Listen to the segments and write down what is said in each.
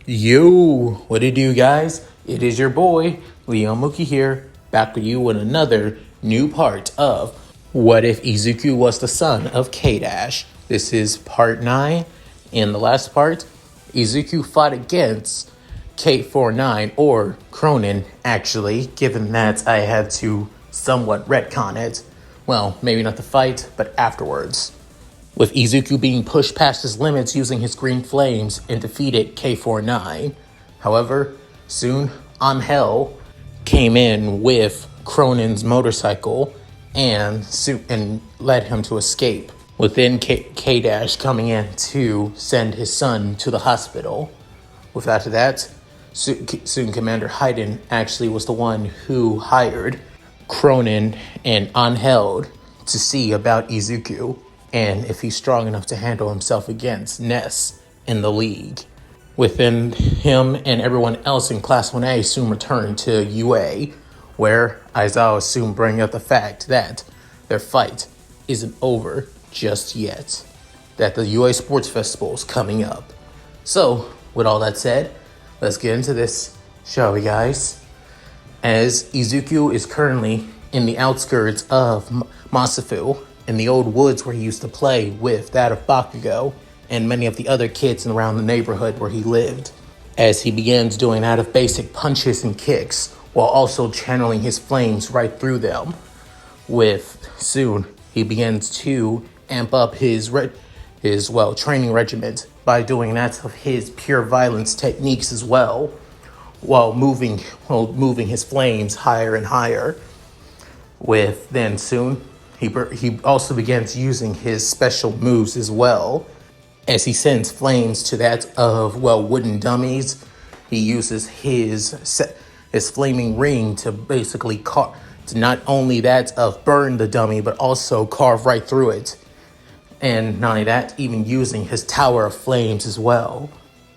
Yo, what it do, guys? It is your boy, Leon Mookie here, back with you with another new part of What If Izuku Was the Son of K-Dash? This is part 9. In the last part, Izuku fought against K49, or Cronin, actually, given that I had to somewhat retcon it. Well, maybe not the fight, but afterwards. With Izuku being pushed past his limits using his green flames and defeated K49. However, soon Angel came in with Cronin's motorcycle and led him to escape. Within K-Dash coming in to send his son to the hospital. With after that, soon Commander Hayden actually was the one who hired Cronin and Angel to see about Izuku and if he's strong enough to handle himself against Ness in the league. Within him and everyone else in Class 1A soon returned to UA, where Aizawa soon bring up the fact that their fight isn't over just yet, that the UA Sports Festival is coming up. So, with all that said, let's get into this, shall we, guys? As Izuku is currently in the outskirts of Masafu, in the old woods where he used to play with that of Bakugo and many of the other kids around the neighborhood where he lived, as he begins doing out of basic punches and kicks while also channeling his flames right through them. Soon he begins to amp up his training regiment by doing that of his pure violence techniques as well, while moving his flames higher and higher. Then soon he also begins using his special moves as well, as he sends flames to that of wooden dummies. He uses his flaming ring to basically to not only that of burn the dummy, but also carve right through it. And not only that, even using his tower of flames as well.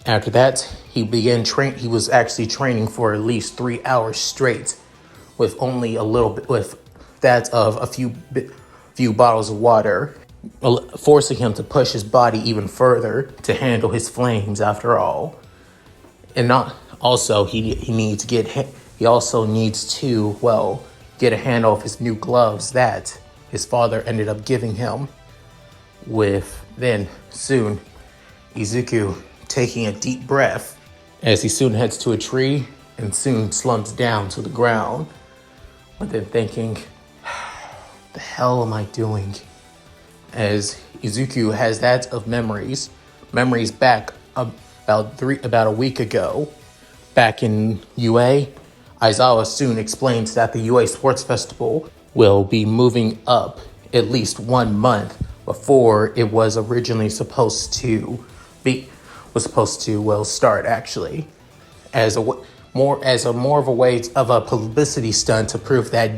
After that, he was actually training for at least 3 hours straight, with only a little bit, with that of a few bottles of water, forcing him to push his body even further to handle his flames after all. And not also he also needs to get a handle of his new gloves that his father ended up giving him. Then soon Izuku taking a deep breath as he soon heads to a tree and soon slumps down to the ground, but then thinking, the hell am I doing? As Izuku has that of memories back about a week ago, back in UA. Aizawa soon explains that the UA Sports Festival will be moving up at least 1 month before it was originally supposed to start, actually, as more of a way of a publicity stunt to prove that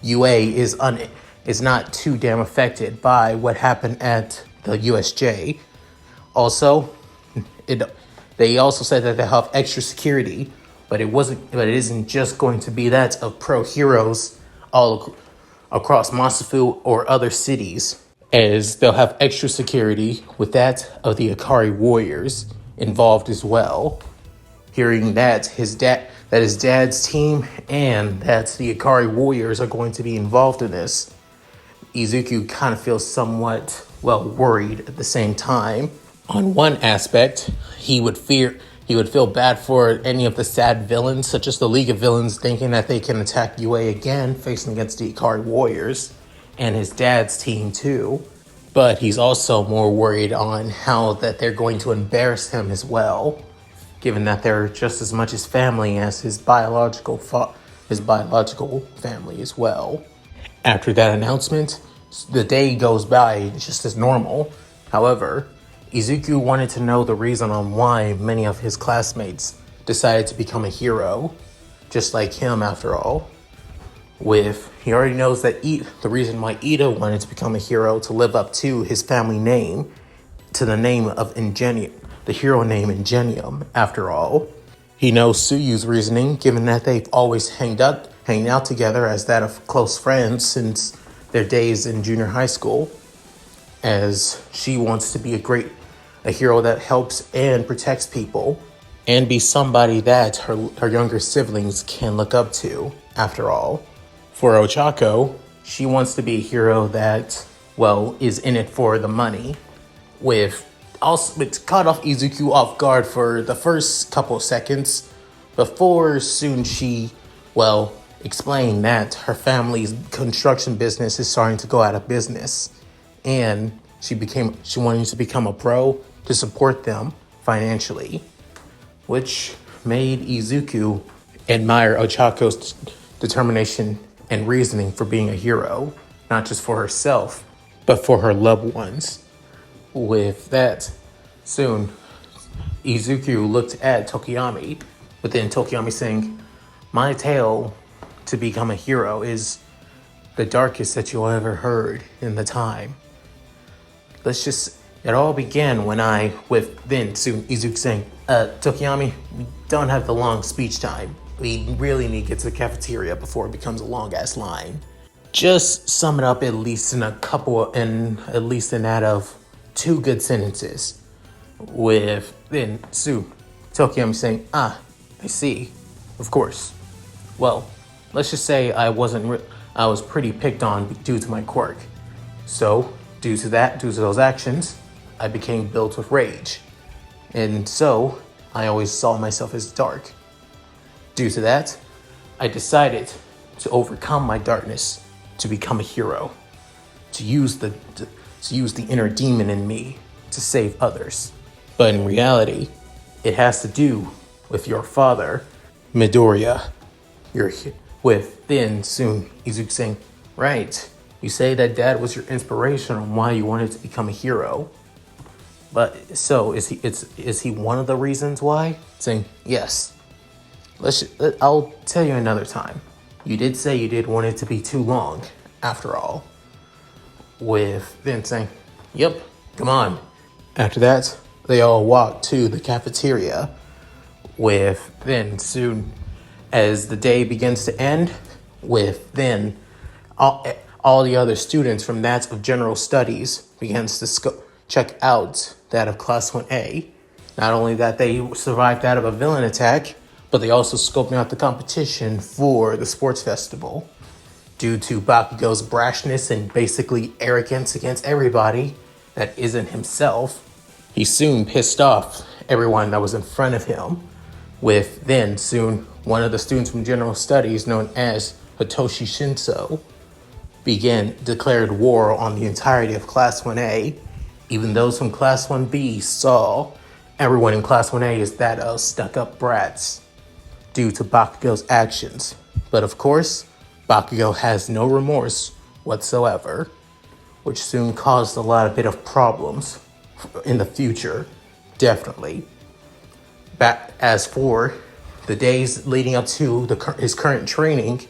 UA is not too damn affected by what happened at the USJ. Also, they also said that they have extra security, but it isn't just going to be that of pro heroes all across Masafu or other cities, as they'll have extra security with that of the Ikari warriors involved as well. Hearing that his dad's team and that the Ikari warriors are going to be involved in this, Izuku kind of feels somewhat worried at the same time. On one aspect, he would feel bad for any of the sad villains, such as the League of Villains, thinking that they can attack UA again, facing against the Ikari warriors, and his dad's team too. But he's also more worried on how that they're going to embarrass him as well, given that they're just as much his family as his biological family as well. After that announcement, the day goes by just as normal. However, Izuku wanted to know the reason on why many of his classmates decided to become a hero, just like him after all. He already knows that the reason why Ida wanted to become a hero, to live up to his family name, to the name of Ingenium, the hero name Ingenium, after all. He knows Suyu's reasoning, given that they've always hanging out together as that of close friends since their days in junior high school, as she wants to be a hero that helps and protects people, and be somebody that her younger siblings can look up to, after all. For Ochako, she wants to be a hero that, well, is in it for the money. It's caught off Izuku off guard for the first couple of seconds before soon she, well, explained that her family's construction business is starting to go out of business. And she wanted to become a pro to support them financially, which made Izuku admire Ochako's determination and reasoning for being a hero, not just for herself, but for her loved ones. With that, soon, Izuku looked at Tokiyami, but then Tokiyami saying, "My tale to become a hero is the darkest that you'll ever heard in the time. It all began when then soon Izuku saying, Tokiyami, we don't have the long speech time. We really need to get to the cafeteria before it becomes a long ass line. Just sum it up at least in that of 2 good sentences." With then Tokiyami saying, "I see, of course. Well, let's just say I was pretty picked on due to my quirk. So, due to those actions, I became built with rage. And so, I always saw myself as dark. Due to that, I decided to overcome my darkness to become a hero, to use the inner demon in me to save others. But in reality, it has to do with your father, Midoriya. With then soon Izuku saying, right, you say that dad was your inspiration on why you wanted to become a hero. But so is he one of the reasons why?" Saying, "Yes. I'll tell you another time. You did say you did want it to be too long, after all." With then saying, "Yep, come on." After that, they all walked to the cafeteria. With then soon, as the day begins to end, with then all the other students from that of general studies begins to check out that of class 1A. Not only that they survived that of a villain attack, but they also scoping out the competition for the sports festival. Due to Bakugo's brashness and basically arrogance against everybody that isn't himself, he soon pissed off everyone that was in front of him. With then soon one of the students from general studies known as Hitoshi Shinso declared war on the entirety of class 1A. Even those from class 1B saw everyone in class 1A as that of stuck-up brats due to Bakugo's actions. But of course, Bakugo has no remorse whatsoever, which soon caused a bit of problems in the future, definitely. As for the days leading up to his current training,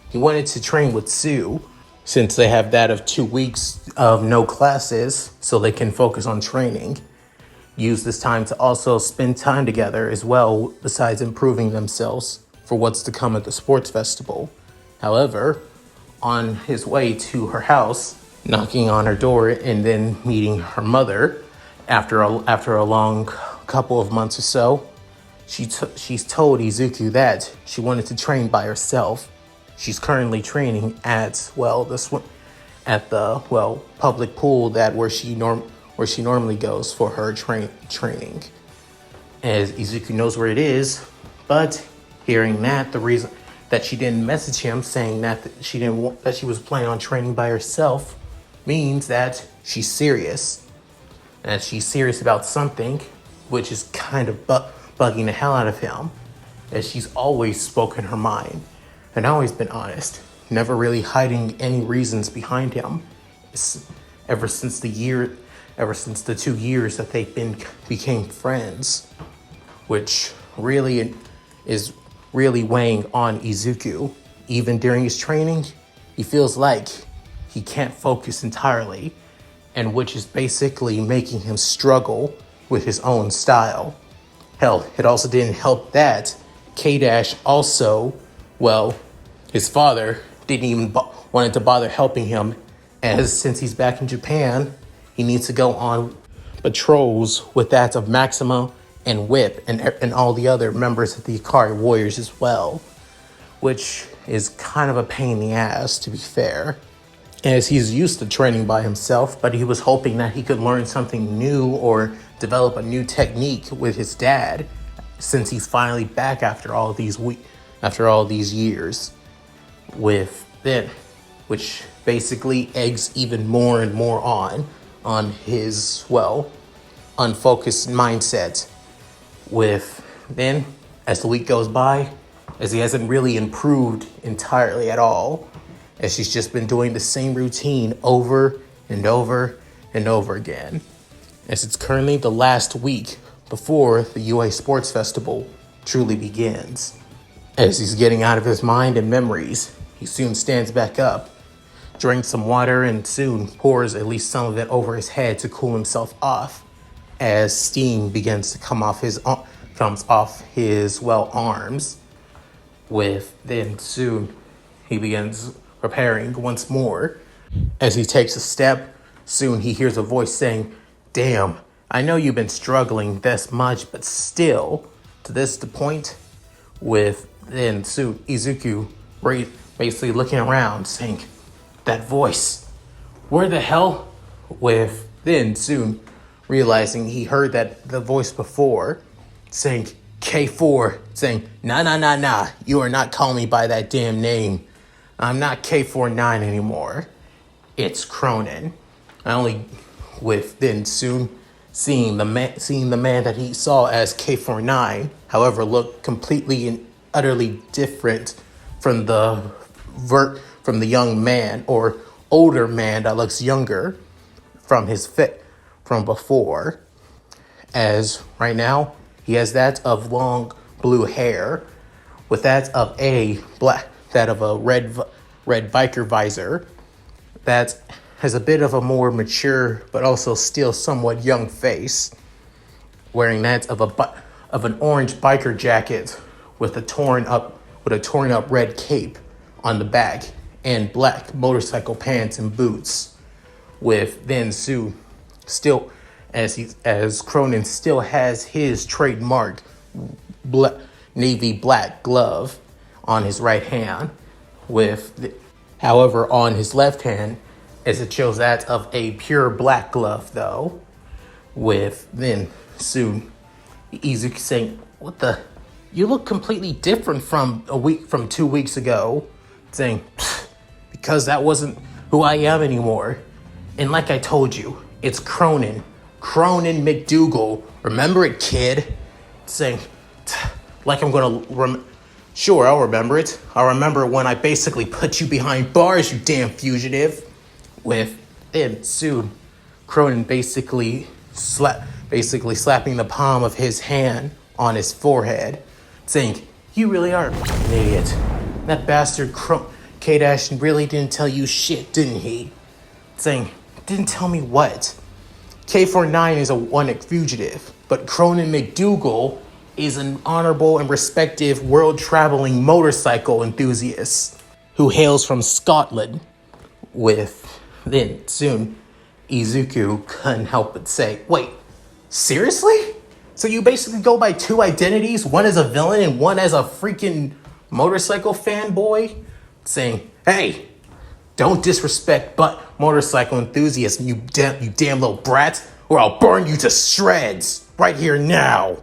he wanted to train with Sue, since they have that of 2 weeks of no classes, so they can focus on training. Use this time to also spend time together as well, besides improving themselves for what's to come at the sports festival. However, on his way to her house, knocking on her door and then meeting her mother, after a long couple of months or so, she's told Izuku that she wanted to train by herself. She's currently training at the public pool where she normally goes for her training. As Izuku knows where it is, but hearing that, the reason that she didn't message him saying that she was planning on training by herself means that she's serious. And she's serious about something, which is kind of bugging the hell out of him, as she's always spoken her mind and always been honest, never really hiding any reasons behind him. Ever since the 2 years that they became friends, which really is weighing on Izuku. Even during his training, he feels like he can't focus entirely, and which is basically making him struggle with his own style. Hell, it also didn't help that K-Dash also, his father didn't even wanted to bother helping him, as since he's back in Japan, he needs to go on patrols with that of Maxima and Whip and all the other members of the Ikari Warriors as well, which is kind of a pain in the ass, to be fair, as he's used to training by himself, but he was hoping that he could learn something new or develop a new technique with his dad, since he's finally back after all these years with Ben, which basically eggs even more and more on his, well, unfocused mindset with Ben as the week goes by, as he hasn't really improved entirely at all, as he's just been doing the same routine over and over and over again, as it's currently the last week before the UA Sports Festival truly begins. As he's getting out of his mind and memories, he soon stands back up, drinks some water, and soon pours at least some of it over his head to cool himself off, as steam begins to comes off his arms. Then soon he begins preparing once more. As he takes a step, soon he hears a voice saying, "Damn, I know you've been struggling this much, but still, to this the point." Then soon Izuku basically looking around saying, "That voice, where the hell?" Then soon realizing he heard the voice before, saying K4, saying, nah, you are not calling me by that damn name. I'm not K49 anymore. It's Cronin. Then soon seeing the man that he saw as K49, however, looked completely and utterly different from the young man or older man that looks younger from before, as right now he has that of long blue hair with that of a red biker visor that has a bit of a more mature but also still somewhat young face, wearing that of an orange biker jacket with a torn up red cape on the back and black motorcycle pants and boots. Then soon, still as Cronin still has his trademark navy black glove on his right hand, however on his left hand, as it shows that of a pure black glove though. Then soon Izuku saying, "What the? You look completely different from 2 weeks ago," saying, "Because that wasn't who I am anymore. And like I told you, it's Cronin McDougal. Remember it, kid?" Saying, like I'm gonna sure, I'll remember it. I'll remember it when I basically put you behind bars, you damn fugitive. Then soon, Cronin basically slapping the palm of his hand on his forehead, saying, "You really are an idiot. That bastard K-Dash really didn't tell you shit, didn't he?" Saying, "Didn't tell me what? K49 is a one fugitive, but Cronin McDougal is an honorable and respected world-traveling motorcycle enthusiast who hails from Scotland." Then soon Izuku couldn't help but say, "Wait, seriously? So you basically go by two identities, one as a villain and one as a freaking motorcycle fanboy?" Saying, "Hey, don't disrespect but motorcycle enthusiasts, you damn little brat, or I'll burn you to shreds right here now."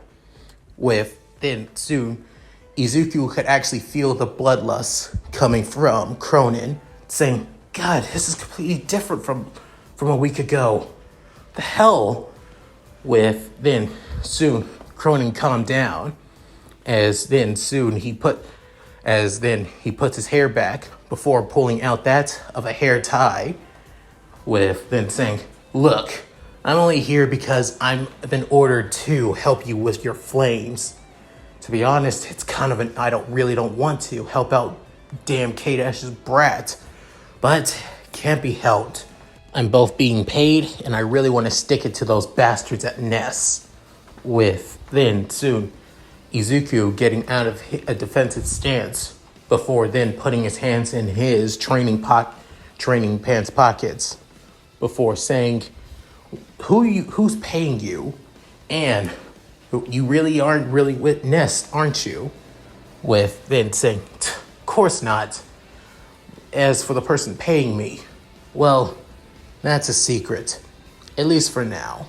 Then soon Izuku could actually feel the bloodlust coming from Cronin, saying, "God, this is completely different from a week ago. The hell?" Then soon Cronin calmed down, as then he puts his hair back before pulling out that of a hair tie, then saying, "Look, I'm only here because I've been ordered to help you with your flames. To be honest, it's kind of I don't want to help out damn K-Dash's brat, but can't be helped. I'm both being paid, and I really want to stick it to those bastards at Ness." Then soon Izuku getting out of a defensive stance before then putting his hands in his training pants pockets before saying, "Who's paying you? And You really aren't really with Nest, aren't you? With then saying, of course not. As for the person paying me, well, that's a secret. At least for now.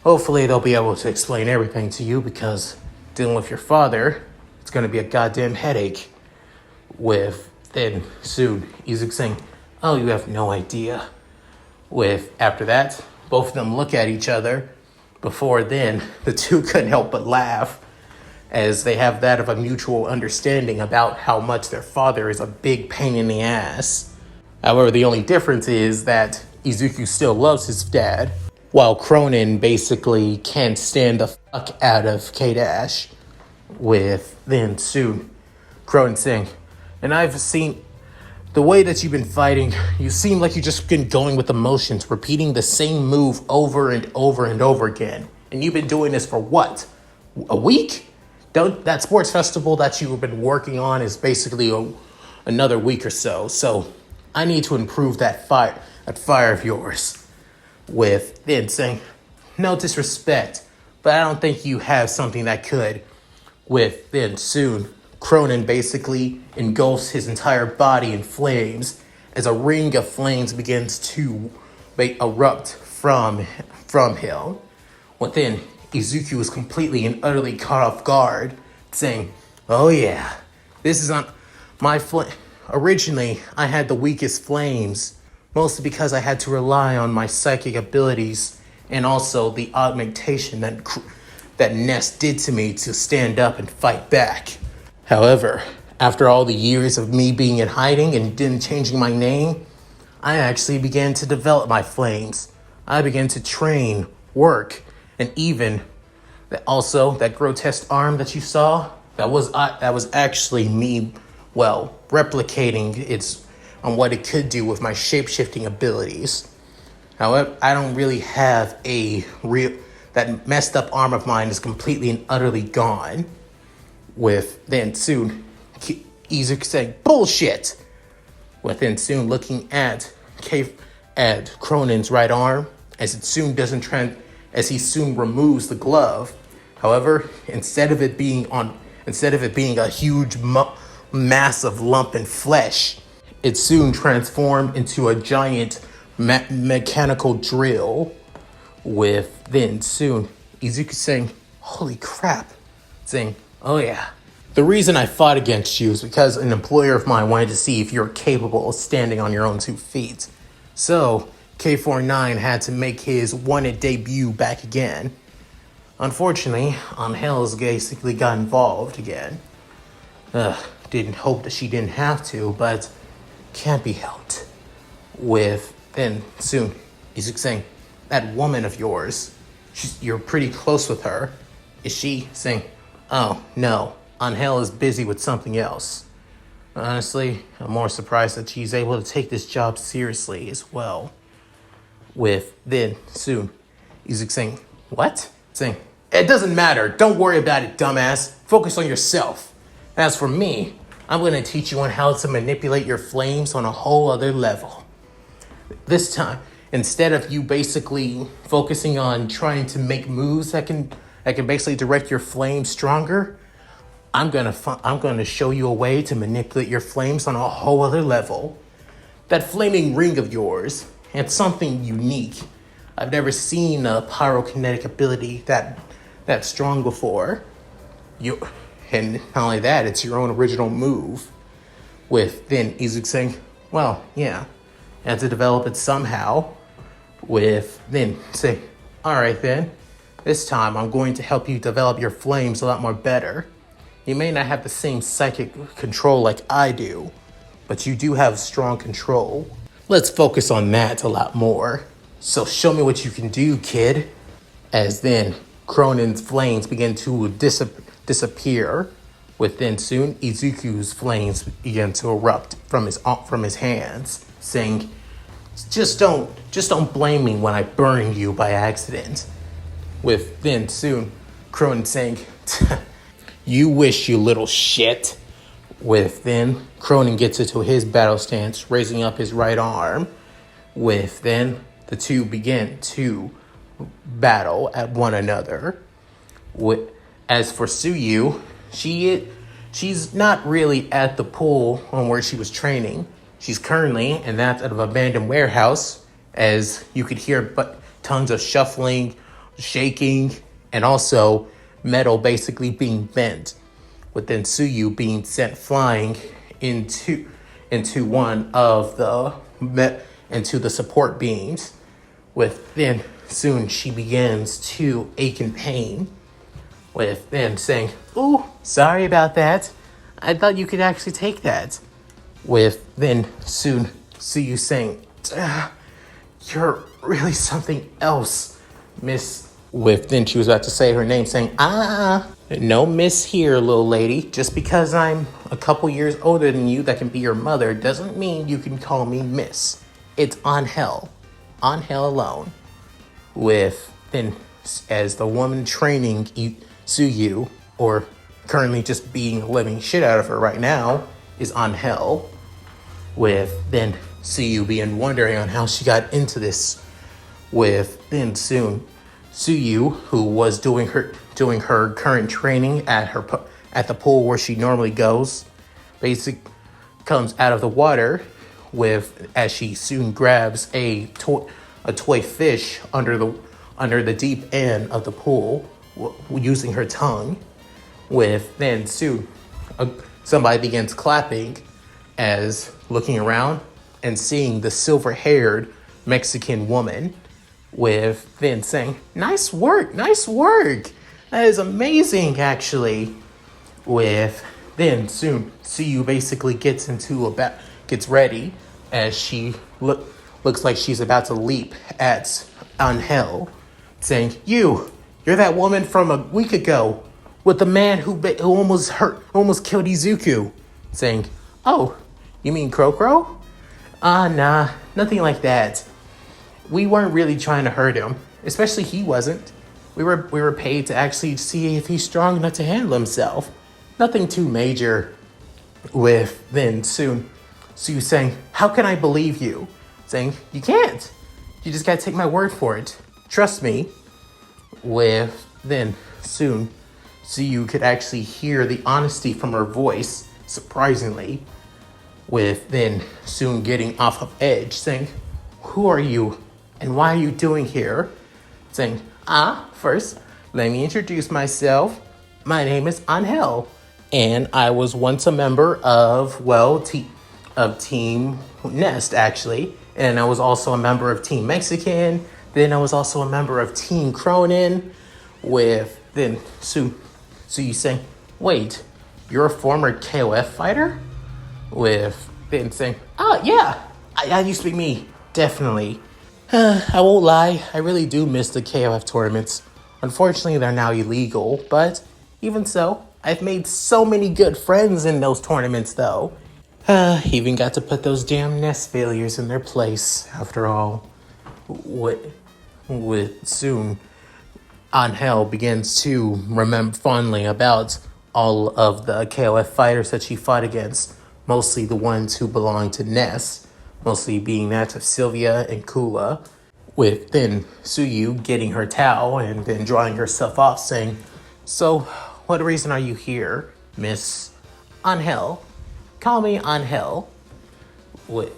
Hopefully they'll be able to explain everything to you because dealing with your father, it's going to be a goddamn headache. With then soon Izuku saying, oh, you have no idea. With after that, both of them look at each other. Before then, the two couldn't help but laugh as they have that of a mutual understanding about how much their father is a big pain in the ass. However, the only difference is that Izuku still loves his dad, while Cronin basically can't stand the fuck out of K-Dash. With then soon Cronin saying, and I've seen the way that you've been fighting, you seem like you've just been going with the motions, repeating the same move over and over and over again. And you've been doing this for what? A week? That sports festival that you've been working on is basically another week or so. So I need to improve that fire of yours. With then saying, no disrespect, but I don't think you have something that could. With then soon, Cronin basically engulfs his entire body in flames as a ring of flames begins to erupt from him. Within, Izuku is completely and utterly caught off guard, saying, oh yeah, this is on my flame. Originally, I had the weakest flames, mostly because I had to rely on my psychic abilities and also the augmentation that Nest did to me to stand up and fight back. However, after all the years of me being in hiding and then changing my name, I actually began to develop my flames. I began to train, work, and even that grotesque arm that you saw, that was actually me, replicating on what it could do with my shape-shifting abilities. However, I don't really have that messed up arm of mine is completely and utterly gone. With then soon Izuku saying, bullshit! With then soon looking at Cronin's right arm as he soon removes the glove. However, instead of it being a huge massive lump in flesh, it soon transformed into a giant mechanical drill. With then soon Izuku saying, holy crap, saying, oh yeah, the reason I fought against you is because an employer of mine wanted to see if you're capable of standing on your own 2 feet. So K49 had to make his wanted debut back again. Unfortunately, Hell's basically got involved again. Didn't hope that she didn't have to, but can't be helped. With then soon Izuku saying, that woman of yours, you're pretty close with her. Is she? Saying, oh no, Angel is busy with something else. Honestly, I'm more surprised that she's able to take this job seriously as well. With then soon Izuku saying, what? Saying, it doesn't matter, don't worry about it, dumbass. Focus on yourself. As for me, I'm going to teach you on how to manipulate your flames on a whole other level. This time, instead of you basically focusing on trying to make moves that can basically direct your flames stronger, I'm gonna show you a way to manipulate your flames on a whole other level. That flaming ring of yours, it's something unique. I've never seen a pyrokinetic ability that strong before. And not only that, it's your own original move. With then Izuku saying, well, yeah, I had to develop it somehow. With then say, all right then, this time I'm going to help you develop your flames a lot more better. You may not have the same psychic control like I do, but you do have strong control. Let's focus on that a lot more. So show me what you can do, kid. As then Cronin's flames begin to disappear. Within soon Izuku's flames begin to erupt from his hands, saying, Just don't blame me when I burn you by accident. With then soon Cronin saying, you wish, you little shit. With then Cronin gets into his battle stance, raising up his right arm. With then the two begin to battle at one another. As for Suyu, she's not really at the pool on where she was training. She's currently in that of an abandoned warehouse, as you could hear but tons of shuffling, shaking, and also metal basically being bent, with then Suyu being sent flying into one of into the support beams. With then soon she begins to ache in pain, with then saying, "Ooh, sorry about that. I thought you could actually take that." With then soon Suyu saying, "You're really something else, Miss." With then she was about to say her name, saying, "No miss here, little lady. Just because I'm a couple years older than you that can be your mother doesn't mean you can call me Miss. It's Angel. Angel alone." With then, as the woman training Suyu, or currently just being the living shit out of her right now, is Angel. With then Suyu being wondering on how she got into this. With then soon Suyu, who was doing her current training at the pool where she normally goes, comes out of the water as she soon grabs a toy fish under the deep end of the pool, using her tongue. With then soon somebody begins clapping, as looking around and seeing the silver-haired Mexican woman, with then saying, nice work, that is amazing, actually." With then soon Suyu basically gets ready, as she looks like she's about to leap at Angel, saying, you're that woman from a week ago with the man who almost killed Izuku." Saying, "Oh, you mean Crocro?" Nah, nothing like that. We weren't really trying to hurt him, especially he wasn't. We were paid to actually see if he's strong enough to handle himself. Nothing too major." With then soon Sue saying, "How can I believe you?" Saying, "You can't. You just gotta take my word for it. Trust me." With then soon you could actually hear the honesty from her voice, surprisingly. With then soon getting off of edge, saying, "Who are you? And why are you doing here?" Saying, "First, let me introduce myself. My name is Angel, and I was once a member of, Team Nest, actually. And I was also a member of Team Mexican. Then I was also a member of Team Cronin." With then so you saying, "Wait, you're a former KOF fighter?" With then saying, yeah, I used to be me, definitely. I won't lie, I really do miss the KOF tournaments. Unfortunately, they're now illegal, but even so, I've made so many good friends in those tournaments, though. Even got to put those damn Nest failures in their place, after all." With soon, Angel begins to remember fondly about all of the KOF fighters that she fought against, mostly the ones who belong to Ness, mostly being that of Sylvia and Kula. With then Suyu getting her towel and then drying herself off, saying, "So, what reason are you here, Miss Angel? Call me Angel." With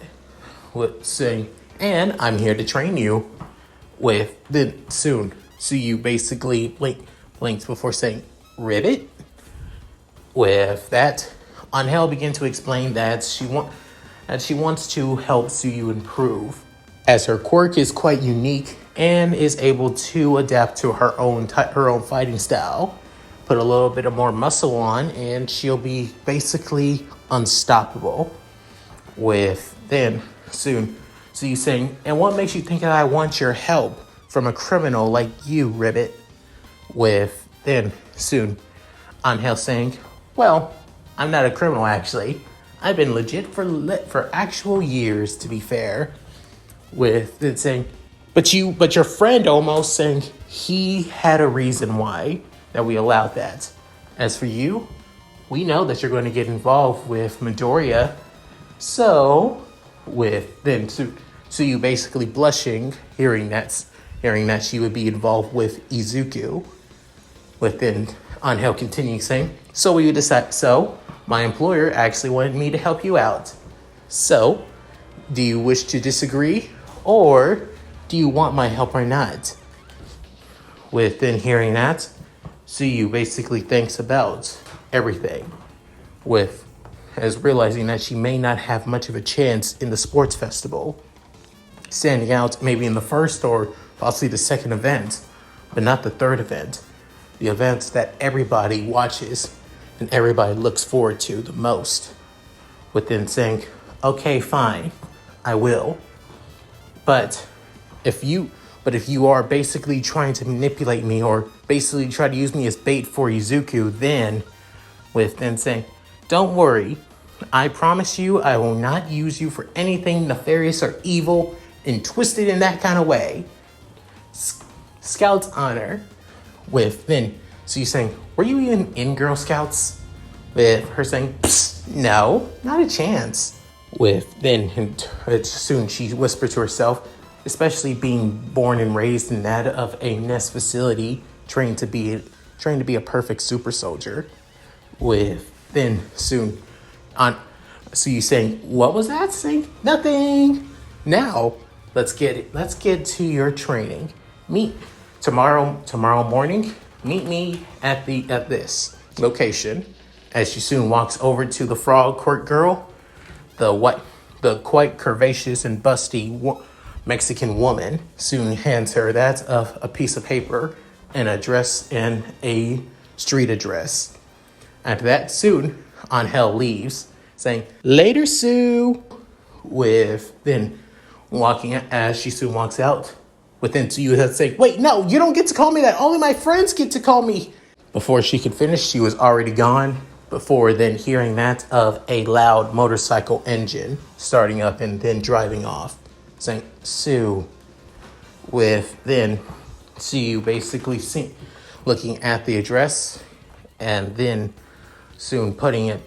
saying, "And I'm here to train you." With then soon Suyu basically blinks before saying, "Ribbit?" With that, Angel began to explain that she wants to help Suyu improve, as her quirk is quite unique and is able to adapt to her own fighting style. Put a little bit of more muscle on, and she'll be basically unstoppable. With then soon Suyu saying, "And what makes you think that I want your help from a criminal like you, Ribbit?" With then soon Angel saying, "Well, I'm not a criminal, actually. I've been legit for actual years, to be fair." With it saying, but your friend," almost saying, "he had a reason why that we allowed that. As for you, we know that you're going to get involved with Midoriya. So," with then Suyu basically blushing, hearing that she would be involved with Izuku. Within Angel continuing saying, so we decide. So my employer actually wanted me to help you out. So, do you wish to disagree, or do you want my help or not? Within hearing that, Suyu basically thinks about everything, with as realizing that she may not have much of a chance in the sports festival, standing out maybe in the first or possibly the second event, but not the third event. The events that everybody watches and everybody looks forward to the most. Within saying, okay, fine, I will. But if you are basically trying to manipulate me or basically try to use me as bait for Izuku, then within saying, don't worry, I promise you I will not use you for anything nefarious or evil and twisted in that kind of way. Scout's honor. With then, so you saying, were you even in Girl Scouts? With her saying, no, not a chance. With then, soon she whispered to herself, especially being born and raised in that of a nest facility, trained to be a perfect super soldier. With then soon on, so you saying, what was that? Saying nothing. Now let's get to your training. Meet tomorrow morning. Meet me at this location. As she soon walks over to the frog court girl, the quite curvaceous and busty Mexican woman soon hands her that of a piece of paper, an address, and a street address. After that, soon Angel leaves, saying, later, Sue. With then walking as she soon walks out. Within Sue had saying, wait, no, you don't get to call me that. Only my friends get to call me. Before she could finish, she was already gone. Before then hearing that of a loud motorcycle engine starting up and then driving off, saying, Sue. With then Sue basically looking at the address and then soon putting it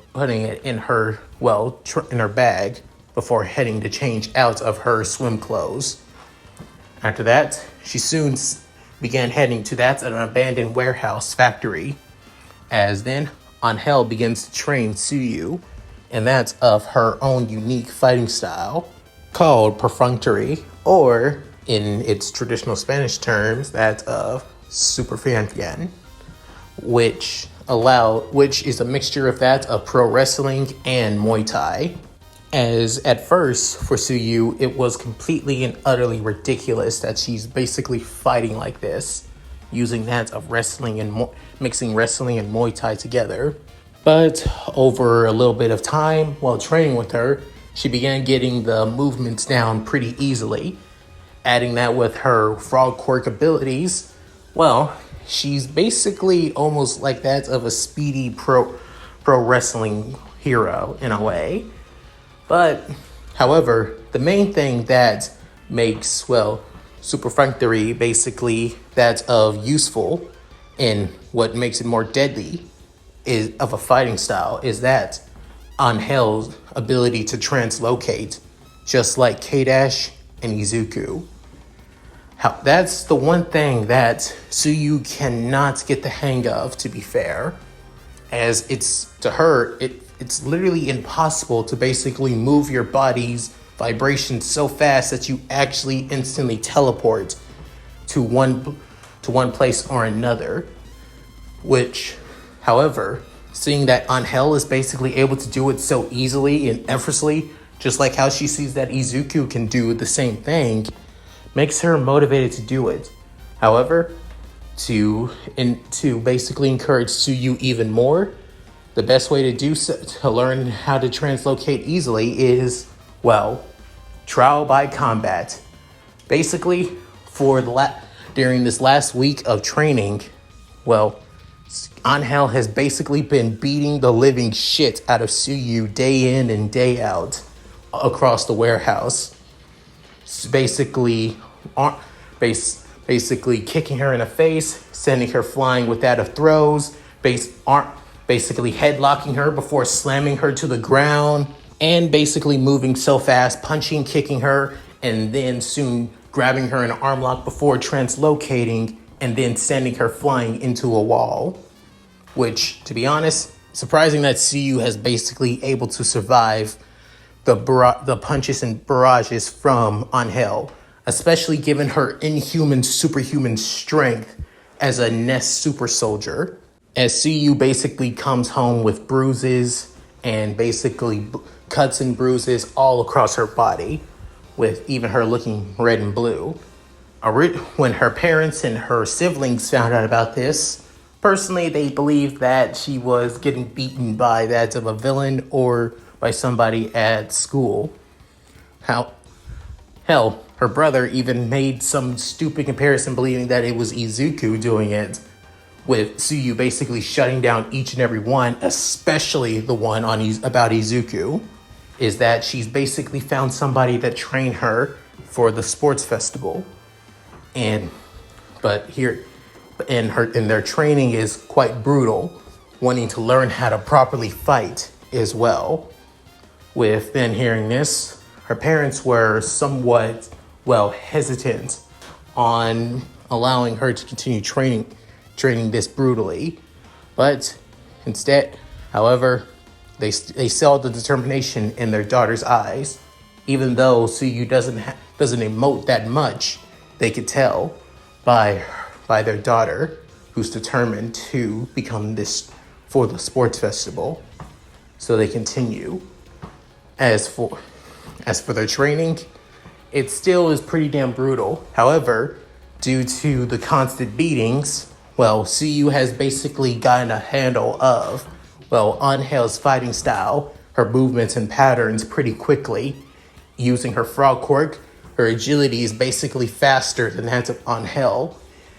in her in her bag before heading to change out of her swim clothes. After that, she soon began heading to an abandoned warehouse factory, as then Angel begins to train Suyu, and that's of her own unique fighting style called perfunctory, or in its traditional Spanish terms, that of superfianfian, which is a mixture of that of pro wrestling and Muay Thai. As at first, for Suyu, it was completely and utterly ridiculous that she's basically fighting like this, using that of wrestling and mixing wrestling and Muay Thai together. But over a little bit of time while training with her, she began getting the movements down pretty easily. Adding that with her frog quirk abilities, well, she's basically almost like that of a speedy pro wrestling hero in a way. But, however, the main thing that makes, superfunctory basically that of useful and what makes it more deadly is of a fighting style is that Angel's ability to translocate, just like K-Dash and Izuku. That's the one thing that Suyu cannot get the hang of, to be fair, as to her, it's literally impossible to basically move your body's vibrations so fast that you actually instantly teleport to one place or another. Which, however, seeing that Angel is basically able to do it so easily and effortlessly, just like how she sees that Izuku can do the same thing, makes her motivated to do it. However, to basically encourage Suyu even more, the best way to do so, to learn how to translocate easily is, trial by combat. Basically, during this last week of training, Angel has basically been beating the living shit out of Suyu day in and day out across the warehouse. Basically kicking her in the face, sending her flying with that of throws, basically headlocking her before slamming her to the ground, and basically moving so fast, punching, kicking her, and then soon grabbing her in an arm lock before translocating and then sending her flying into a wall. Which, to be honest, surprising that Suyu has basically able to survive the punches and barrages from Angel, especially given her inhuman, superhuman strength as a Nest super soldier. As Suyu basically comes home with bruises and basically cuts and bruises all across her body, with even her looking red and blue. When her parents and her siblings found out about this, personally they believed that she was getting beaten by that of a villain or by somebody at school. Hell, her brother even made some stupid comparison believing that it was Izuku doing it, with Suyu basically shutting down each and every one, especially the one about Izuku, is that she's basically found somebody that trained her for the sports festival. And their training is quite brutal, wanting to learn how to properly fight as well. With then hearing this, her parents were somewhat, hesitant on allowing her to continue training this brutally. But instead, however, they saw the determination in their daughter's eyes. Even though Suyu doesn't emote that much, they could tell by their daughter, who's determined to become this for the sports festival. So they continue. As for their training, it still is pretty damn brutal. However, due to the constant beatings, Suyu has basically gotten a handle of, Angel's fighting style, her movements and patterns pretty quickly. Using her frog quirk, her agility is basically faster than that of Angel.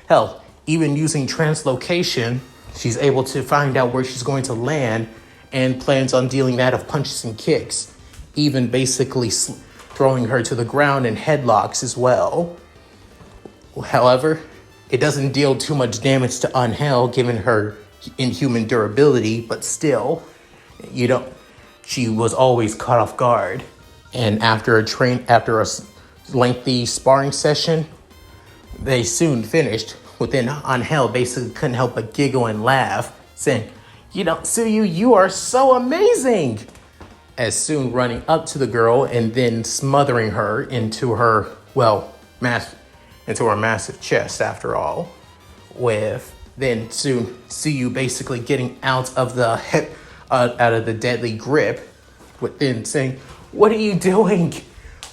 Hell, even using translocation, she's able to find out where she's going to land and plans on dealing that of punches and kicks, even basically throwing her to the ground in headlocks as well. However, it doesn't deal too much damage to Angel given her inhuman durability, but still, she was always caught off guard. And after a lengthy sparring session, they soon finished. Within Angel basically couldn't help but giggle and laugh, saying, Suyu, you are so amazing! As soon running up to the girl and then smothering her into her, massive chest after all. With then soon Suyu basically getting out of the deadly grip, with then saying, "What are you doing?"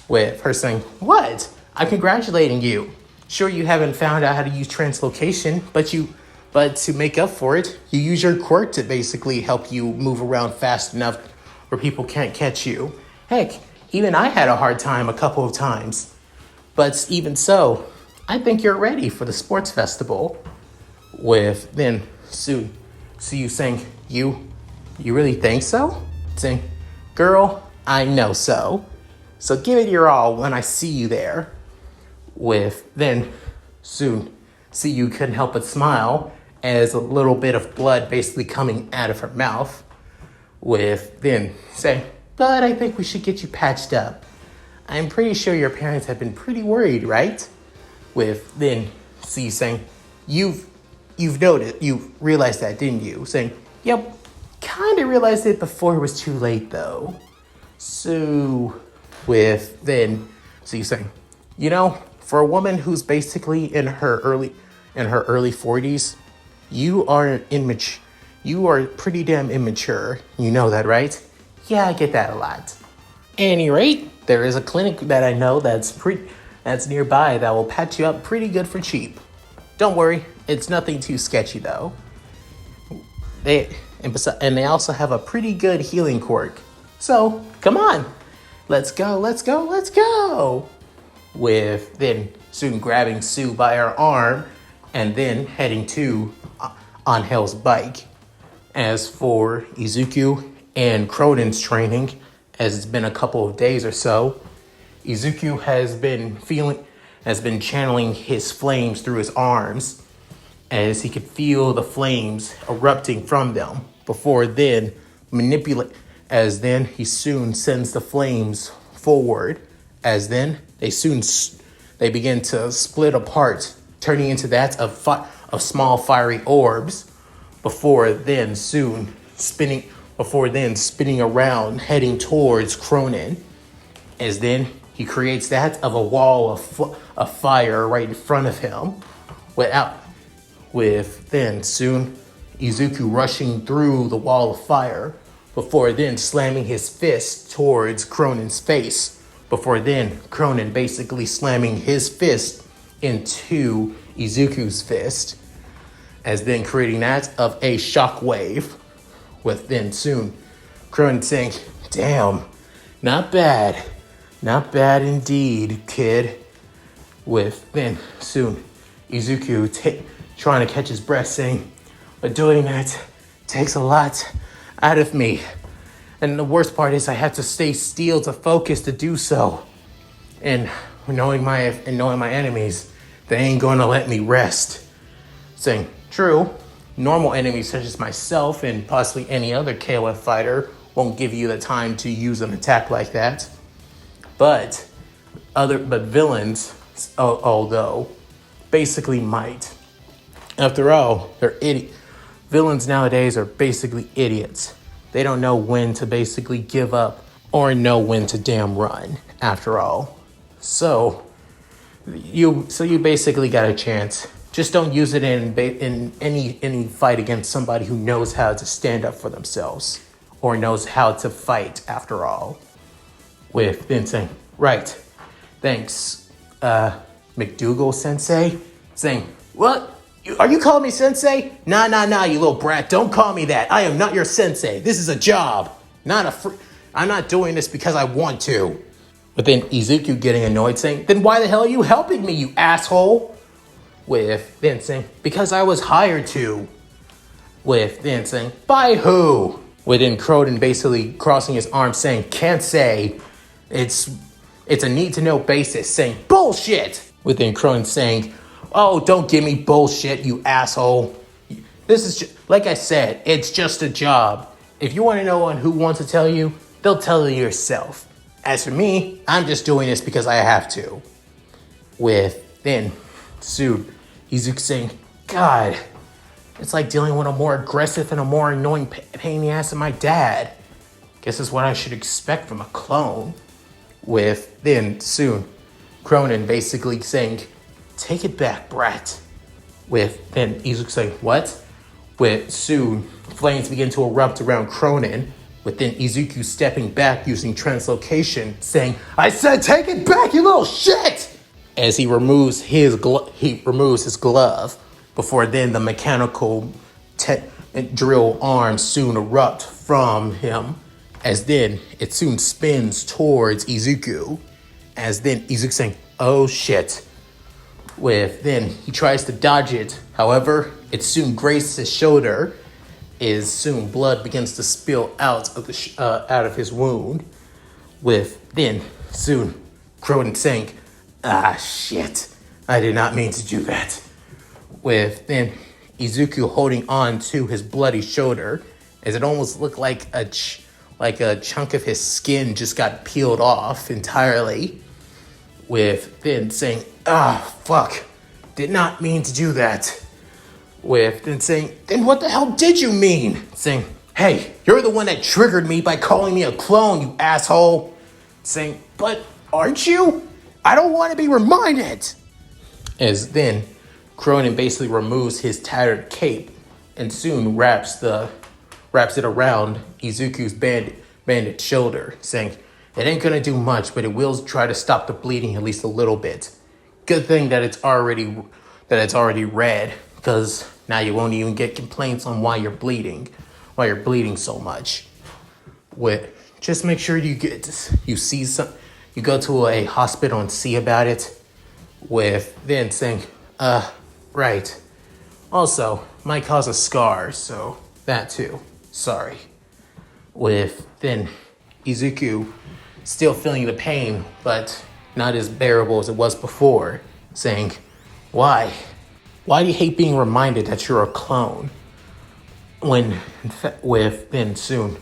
With her saying, "What? I'm congratulating you. Sure, you haven't found out how to use translocation, but to make up for it, you use your quirk to basically help you move around fast enough where people can't catch you. Heck, even I had a hard time a couple of times. But even so, I think you're ready for the sports festival." With then soon Suyu saying, You really think so? Saying, "Girl, I know so. So give it your all when I see you there." With then soon Suyu couldn't help but smile as a little bit of blood basically coming out of her mouth. With then saying, "But I think we should get you patched up. I'm pretty sure your parents have been pretty worried, right?" With then Suyu saying, You've noticed, you realized that, didn't you?" Saying, "Yep, kinda realized it before it was too late though." So with then Suyu saying, for a woman who's basically in her early 40s, you are pretty damn immature. You know that, right? "Yeah, I get that a lot. Any rate, there is a clinic that I know that's nearby that will patch you up pretty good for cheap. Don't worry, it's nothing too sketchy though. They also have a pretty good healing quirk. So come on, let's go." With then soon grabbing Sue by her arm and then heading to Angel's bike. As for Izuku and Cronin's training, as it's been a couple of days or so, Izuku has been channeling his flames through his arms, as he could feel the flames erupting from them before then he soon sends the flames forward, as then they begin to split apart turning into that of small fiery orbs, before then spinning around, heading towards Cronin. As then he creates that of a wall of fire right in front of him, with then soon Izuku rushing through the wall of fire, before then slamming his fist towards Cronin's face, before then Cronin basically slamming his fist into Izuku's fist, as then creating that of a shockwave, with then soon Cronin saying, "Damn, not bad indeed, kid," with then soon Izuku trying to catch his breath, saying, "But doing that takes a lot out of me. And the worst part is I have to stay still to focus to do so. And knowing my enemies, they ain't gonna let me rest." Saying, "True, normal enemies such as myself and possibly any other KOF fighter won't give you the time to use an attack like that. But villains, although, basically might. After all, villains nowadays are basically idiots. They don't know when to basically give up or know when to damn run, after all. So you basically got a chance. Just don't use it in any fight against somebody who knows how to stand up for themselves or knows how to fight, after all." With then saying, "Right, thanks, McDougal sensei." Saying, "What? Are you calling me sensei? Nah, you little brat. Don't call me that. I am not your sensei. This is a job. I'm not doing this because I want to." But then Izuku getting annoyed, saying, "Then why the hell are you helping me, you asshole?" With then saying, "Because I was hired to." With then saying, "By who?" With then Cronin basically crossing his arms, saying, "Can't say. It's a need-to-know basis," saying, "Bullshit!" With then Cronin saying, "Oh, don't give me bullshit, you asshole. This is like I said, it's just a job. If you want to know who wants to tell you, they'll tell you yourself. As for me, I'm just doing this because I have to." With then soon Izuku saying, "God, it's like dealing with a more aggressive and a more annoying pain in the ass than my dad. Guess it's what I should expect from a clone." With then soon Cronin basically saying, "Take it back, brat." With then Izuku saying, "What?" With soon flames begin to erupt around Cronin, with then Izuku stepping back using translocation, saying, "I said take it back, you little shit!" As he removes his glove, before then the mechanical drill arms soon erupt from him, as then it soon spins towards Izuku, as then Izuku saying, "Oh shit." With then he tries to dodge it, however, it soon grazes his shoulder, as soon blood begins to spill out of his wound, with then soon Cronin saying, "Ah shit, I did not mean to do that." With then Izuku holding on to his bloody shoulder, as it almost looked like a chunk of his skin just got peeled off entirely, with then saying, "Ah, fuck, did not mean to do that." With then saying, "Then what the hell did you mean?" Saying, "Hey, you're the one that triggered me by calling me a clone, you asshole." Saying, "But aren't you? I don't want to be reminded." As then Cronin basically removes his tattered cape and soon wraps it around Izuku's bandaged shoulder, saying, "It ain't gonna do much, but it will try to stop the bleeding at least a little bit. Good thing that it's already red, because now you won't even get complaints on why you're bleeding so much. Just make sure you go to a hospital and see about it." With then saying, right. Also, might cause a scar, so that too. Sorry." With then Izuku still feeling the pain, but not as bearable as it was before, saying, "Why? Why do you hate being reminded that you're a clone?" With then soon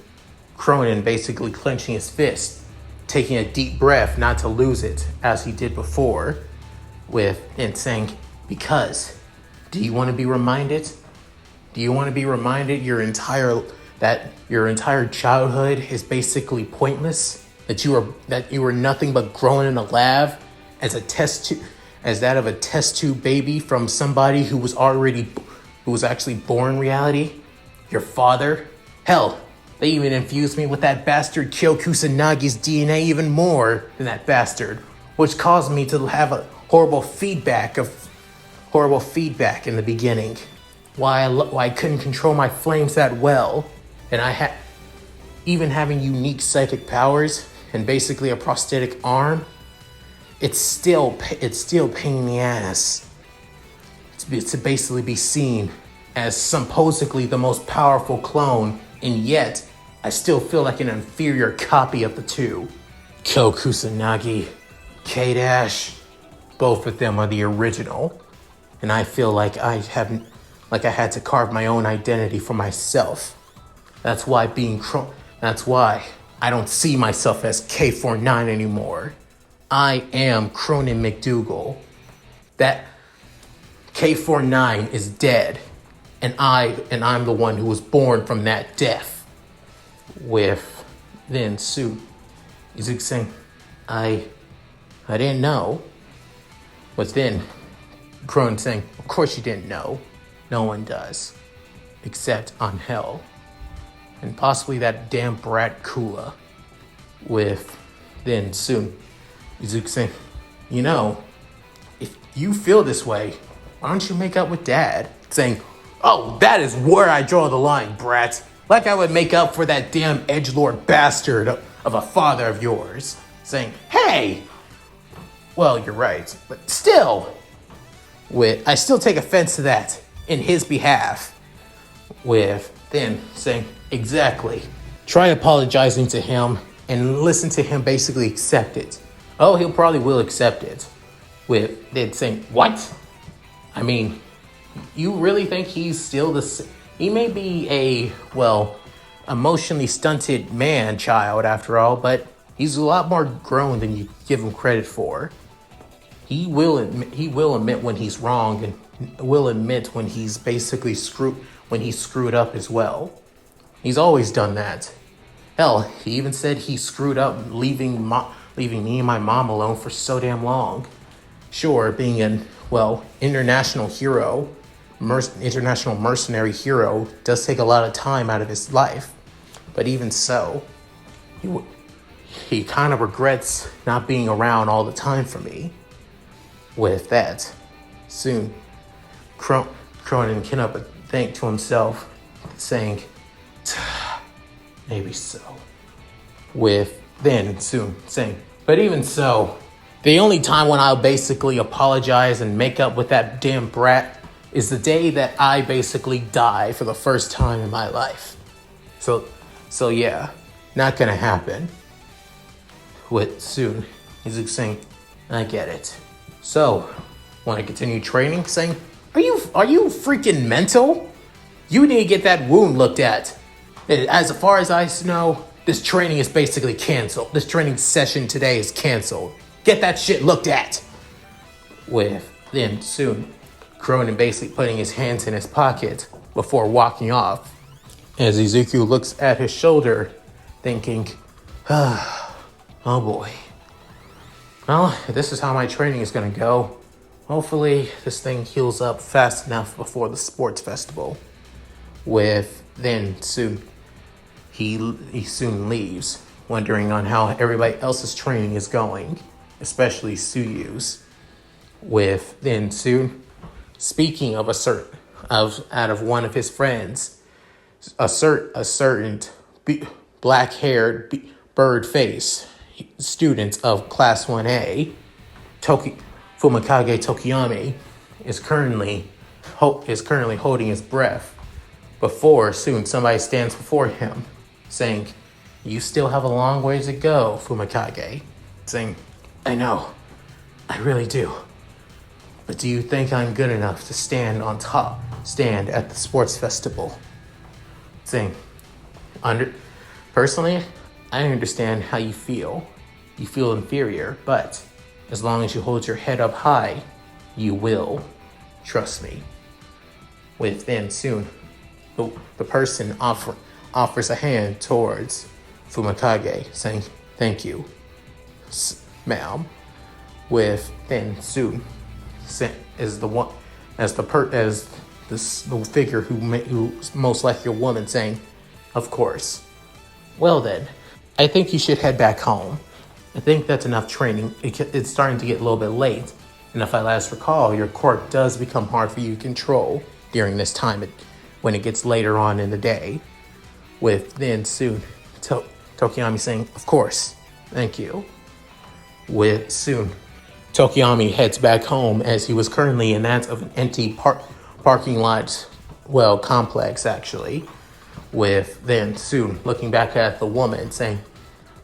Cronin basically clenching his fist, taking a deep breath not to lose it as he did before, with then saying, Because, do you want to be reminded? Do you want to be reminded that your entire childhood is basically pointless? That you were nothing but growing in a lab as that of a test tube baby from somebody who was actually born reality? Your father? Hell, they even infused me with that bastard Kyo Kusanagi's DNA even more than that bastard, which caused me to have a horrible feedback in the beginning. Why I couldn't control my flames that well, and even having unique psychic powers and basically a prosthetic arm, it's still pain in the ass to basically be seen as supposedly the most powerful clone, and yet I still feel like an inferior copy of the two. Kyo Kusanagi, K-Dash, both of them are the original, and I feel like I had to carve my own identity for myself. That's why I don't see myself as K49 anymore. I am Cronin McDougal. That K49 is dead, and I'm the one who was born from that death. With then Sue Izuku saying, I didn't know. But then Cronin saying, of course you didn't know. No one does. Except on Hell. And possibly that damn brat Kula. With then soon Izuku saying, if you feel this way, why don't you make up with Dad? Saying, oh, that is where I draw the line, brat. Like I would make up for that damn edgelord bastard of a father of yours. Saying, hey! Well, you're right, but still. I still take offense to that in his behalf. With then saying, exactly. Try apologizing to him and listen to him basically accept it. Oh, he'll probably will accept it. With then saying, what? I mean, you really think he's still he may be a, emotionally stunted child after all, but he's a lot more grown than you give him credit for. He will admit when he's wrong, and will admit when he's basically screwed up as well. He's always done that. Hell, he even said he screwed up leaving me and my mom alone for so damn long. Sure, being an international mercenary hero does take a lot of time out of his life, but even so, he kind of regrets not being around all the time for me. With that, soon, Cronin cannot but think to himself, saying, maybe so. With then soon saying, but even so, the only time when I'll basically apologize and make up with that damn brat is the day that I basically die for the first time in my life. So yeah, not gonna happen. With soon, he's saying, I get it. So, want to continue training? Saying, are you freaking mental? You need to get that wound looked at. As far as I know, this training is basically canceled. This training session today is canceled. Get that shit looked at. With then soon, Cronin basically putting his hands in his pocket before walking off. As Izuku looks at his shoulder, thinking, oh boy. Well, if this is how my training is going to go, hopefully this thing heals up fast enough before the sports festival. With then soon, he soon leaves, wondering on how everybody else's training is going, especially Suyu's. With then soon, speaking of out of one of his friends, a certain black-haired bird face student of Class 1A, Fumikage Tokiyami, is currently holding his breath before soon somebody stands before him, saying, you still have a long ways to go, Fumikage. Saying, I know, I really do. But do you think I'm good enough to stand at the sports festival? Saying, personally, I understand how you feel. You feel inferior, but as long as you hold your head up high, you will. Trust me. Within soon, the person offers a hand towards Fumikage, saying, "Thank you, ma'am." Within soon, is the one as the figure who's most likely a woman, saying, "Of course." Well then, I think you should head back home. I think that's enough training. It's starting to get a little bit late. And if I last recall, your quirk does become hard for you to control during this time when it gets later on in the day. With then soon, Tokiyami saying, "Of course, thank you." With soon, Tokiyami heads back home as he was currently in that of an empty parking lot, well, complex actually. With then soon looking back at the woman saying,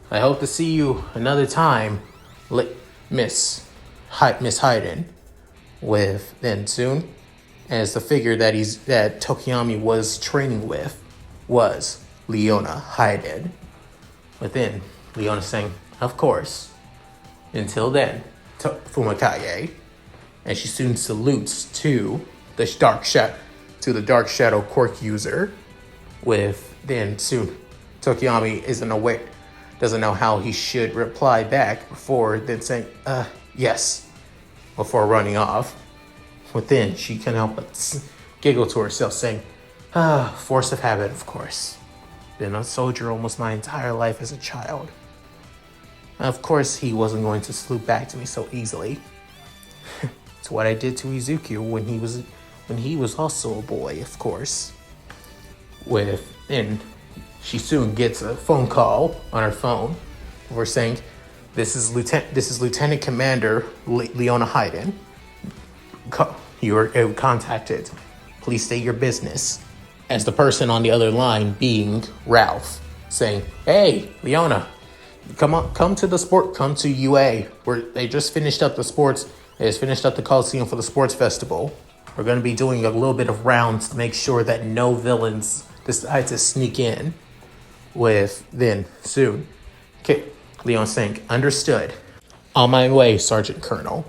"I hope to see you another time, Miss Hayden." With then soon, as the figure that Tokiyami was training with was Leona Hayden. Within, Leona saying, "Of course." Until then, Fumikage, and she soon salutes to the dark shadow quirk user. With then soon, Tokiyami doesn't know how he should reply back before then saying, yes, before running off. Within, she can't help but giggle to herself, saying, force of habit, of course. Been a soldier almost my entire life as a child. Of course, he wasn't going to salute back to me so easily. It's what I did to Izuku when he was also a boy, of course. Within, she soon gets a phone call on her phone. We're saying, "This is Lieutenant Commander Leona Hayden. You are contacted. Please state your business." As the person on the other line being Ralph, saying, "Hey, Leona, come to UA. They just finished up the Coliseum for the sports festival. We're going to be doing a little bit of rounds to make sure that no villains decide to sneak in." With then soon, okay, Leon saying, "Understood. On my way, Sergeant Colonel."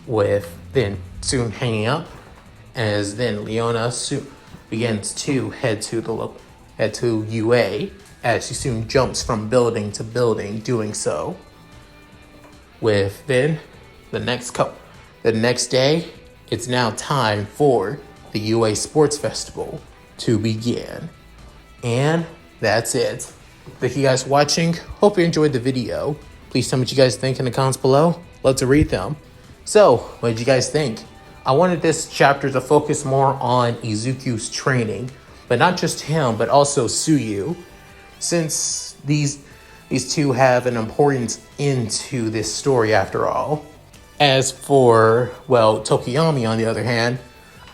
With then soon hanging up, as then Leona soon begins to head to UA, as she soon jumps from building to building, doing so. With then the next day, it's now time for the UA Sports Festival to begin. And that's it. Thank you guys for watching. Hope you enjoyed the video. Please tell me what you guys think in the comments below. Love to read them. So, what did you guys think? I wanted this chapter to focus more on Izuku's training, but not just him, but also Tsuyu, since these two have an importance into this story after all. As for, well, Tokiyami, on the other hand,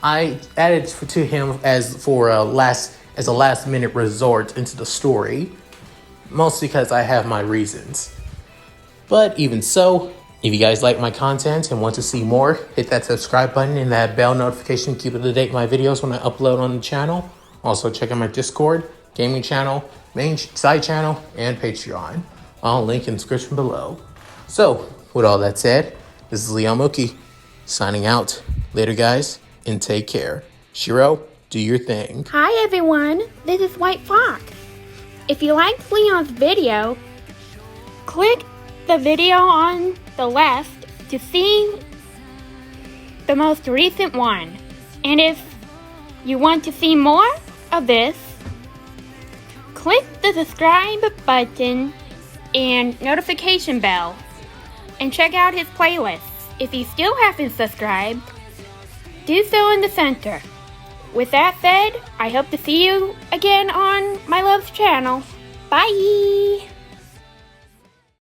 I added to him as a last minute resort into the story, mostly because I have my reasons. But even so, if you guys like my content and want to see more, hit that subscribe button and that bell notification to keep up to date with my videos when I upload on the channel. Also check out my Discord, gaming channel, main side channel, and Patreon. I'll link in the description below. So, with all that said, this is Leon Mookie, signing out. Later, guys, and take care. Shiro, do your thing. Hi, everyone. This is White Fox. If you liked Leon's video, click the video on the left to see the most recent one. And if you want to see more of this, click the subscribe button and notification bell and check out his playlists. If you still haven't subscribed, do so in the center. With that said, I hope to see you again on my love's channel. Bye!